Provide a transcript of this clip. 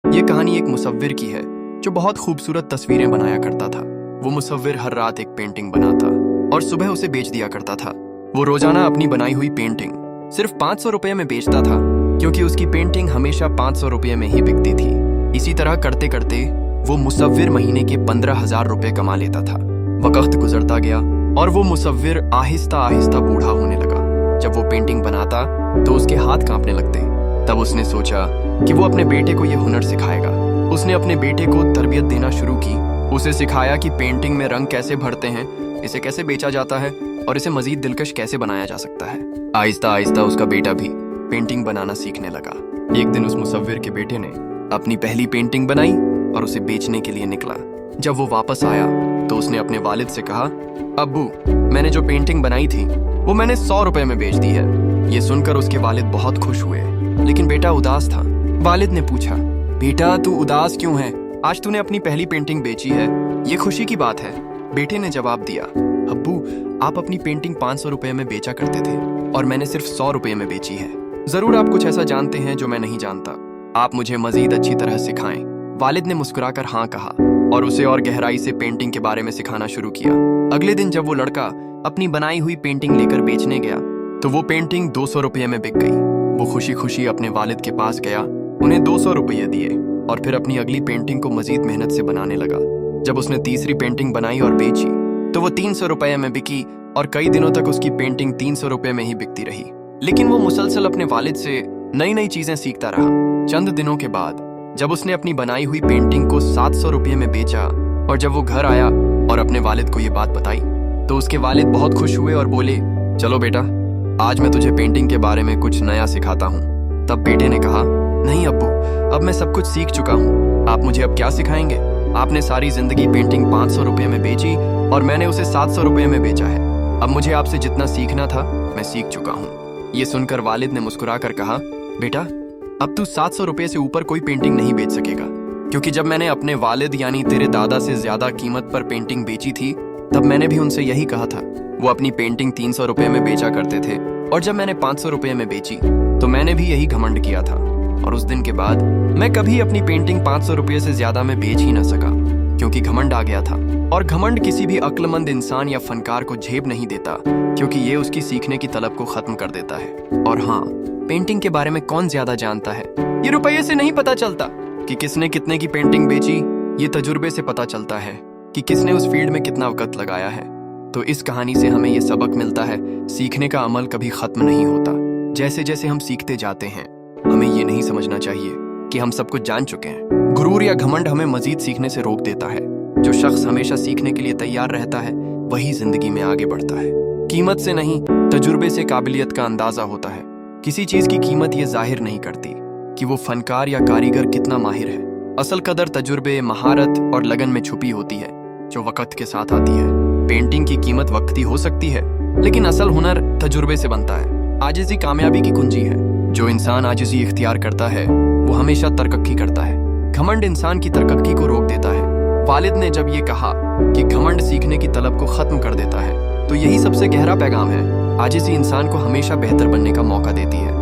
ये कहानी एक मुसव्विर की है जो बहुत खूबसूरत तस्वीरें बनाया करता था। वो मुसव्विर हर रात एक पेंटिंग बनाता और सुबह उसे बेच दिया करता था। वो रोजाना अपनी बनाई हुई पेंटिंग सिर्फ 500 रुपये में बेचता था, क्योंकि उसकी पेंटिंग हमेशा 500 रुपये में ही बिकती थी। इसी तरह करते करते वो मुसव्विर महीने के 15,000 रुपये कमा लेता था। वक्त गुजरता गया और वो मुसव्विर आहिस्ता आहिस्ता बूढ़ा होने लगा। जब वो पेंटिंग बनाता तो उसके हाथ कांपने लगते। तब उसने सोचा कि वो अपने बेटे को ये हुनर सिखाएगा। उसने अपने बेटे को तरबियत देना शुरू की। उसे सिखाया कि पेंटिंग में रंग कैसे भरते हैं, इसे कैसे बेचा जाता है और इसे मजीद दिलकश कैसे बनाया जा सकता है। आहिस्ता आहिस्ता उसका बेटा भी पेंटिंग बनाना सीखने लगा। एक दिन उस मुसव्विर के बेटे ने अपनी पहली पेंटिंग बनाई और उसे बेचने के लिए निकला। जब वो वापस आया तो उसने अपने वालिद से कहा, अब्बू, मैंने जो पेंटिंग बनाई थी वो मैंने 100 रुपए में बेच दी है। ये सुनकर उसके वालिद बहुत खुश हुए, लेकिन बेटा उदास था। वालिद ने पूछा, बेटा तू उदास क्यों है? आज तूने अपनी पहली पेंटिंग बेची है, ये खुशी की बात है। बेटे ने जवाब दिया, अब्बू, आप अपनी पेंटिंग 500 रुपए में बेचा करते थे और मैंने सिर्फ 100 रुपए में बेची है। जरूर आप कुछ ऐसा जानते हैं जो मैं नहीं जानता। आप मुझे मजीद अच्छी तरह सिखाएं। वालिद ने मुस्कुराकर हाँ कहा और उसे और गहराई से पेंटिंग के बारे में सिखाना शुरू किया। अगले दिन जब वो लड़का अपनी बनाई हुई पेंटिंग लेकर बेचने गया तो वो पेंटिंग 200 रुपये में बिक गई। वो खुशी खुशी अपने वालिद के पास गया, उन्हें 200 रुपये दिए और फिर अपनी अगली पेंटिंग को मजीद मेहनत से बनाने लगा। जब उसने तीसरी पेंटिंग बनाई और बेची तो वो 300 रुपये में बिकी और कई दिनों तक उसकी पेंटिंग 300 रुपये में ही बिकती रही। लेकिन वो मुसलसल अपने वालिद से नई नई चीजें सीखता रहा। चंद दिनों के बाद जब उसने अपनी बनाई हुई पेंटिंग को 700 रुपये में बेचा और जब वो घर आया और अपने वालिद को ये बात बताई तो उसके वालिद बहुत खुश हुए और बोले, चलो बेटा, आज मैं तुझे पेंटिंग के बारे में कुछ नया सिखाता हूँ। तब बेटे ने कहा, नहीं अब्बू, अब मैं सब कुछ सीख चुका हूँ। आप मुझे अब क्या सिखाएंगे? आपने सारी जिंदगी पेंटिंग 500 रुपये में बेची और मैंने उसे 700 रुपये में बेचा है। अब मुझे आपसे जितना सीखना था मैं सीख चुका हूँ। ये सुनकर वालिद ने मुस्कुरा कर कहा, बेटा, अब तू 700 रुपये से ऊपर कोई पेंटिंग नहीं बेच सकेगा, क्योंकि जब मैंने अपने वालिद यानी तेरे दादा से ज्यादा कीमत पर पेंटिंग बेची थी तब मैंने भी उनसे यही कहा था। वो अपनी पेंटिंग 300 रुपये में बेचा करते थे और जब मैंने 500 रुपये में बेची तो मैंने भी यही घमंड किया था। और उस दिन के बाद मैं कभी अपनी पेंटिंग 500 रुपये से ज्यादा में बेच ही न सका, क्योंकि घमंड आ गया था। और घमंड किसी भी अक्लमंद इंसान या फनकार को झेप नहीं देता, क्योंकि ये उसकी सीखने की तलब को खत्म कर देता है। और हाँ, पेंटिंग के बारे में कौन ज्यादा जानता है? ये रुपये से नहीं पता चलता कि किसने कितने की पेंटिंग बेची, ये तजुर्बे से पता चलता है कि किसने उस फील्ड में कितना वक्त लगाया है। तो इस कहानी से हमें ये सबक मिलता है, सीखने का अमल कभी खत्म नहीं होता। जैसे जैसे हम सीखते जाते हैं हमें ये नहीं समझना चाहिए कि हम सब कुछ जान चुके हैं। गुरूर या घमंड हमें मजीद सीखने से रोक देता है। जो शख्स हमेशा सीखने के लिए तैयार रहता है वही जिंदगी में आगे बढ़ता है। कीमत से नहीं, तजुर्बे से काबिलियत का अंदाजा होता है। किसी चीज की कीमत ये जाहिर नहीं करती कि वो फनकार या कारीगर कितना माहिर है। असल कदर तजुर्बे, महारत और लगन में छुपी होती है, जो वक्त के साथ आती है। पेंटिंग की कीमत वक्ती हो सकती है, लेकिन असल हुनर तजुर्बे से बनता है। आजिज़ी कामयाबी की कुंजी है। जो इंसान आजिज़ी इख्तियार करता है वो हमेशा तरक्की करता है। घमंड इंसान की तरक्की को रोक देता है। वालिद ने जब ये कहा कि घमंड सीखने की तलब को खत्म कर देता है तो यही सबसे गहरा पैगाम है। आजिज़ी इंसान को हमेशा बेहतर बनने का मौका देती है।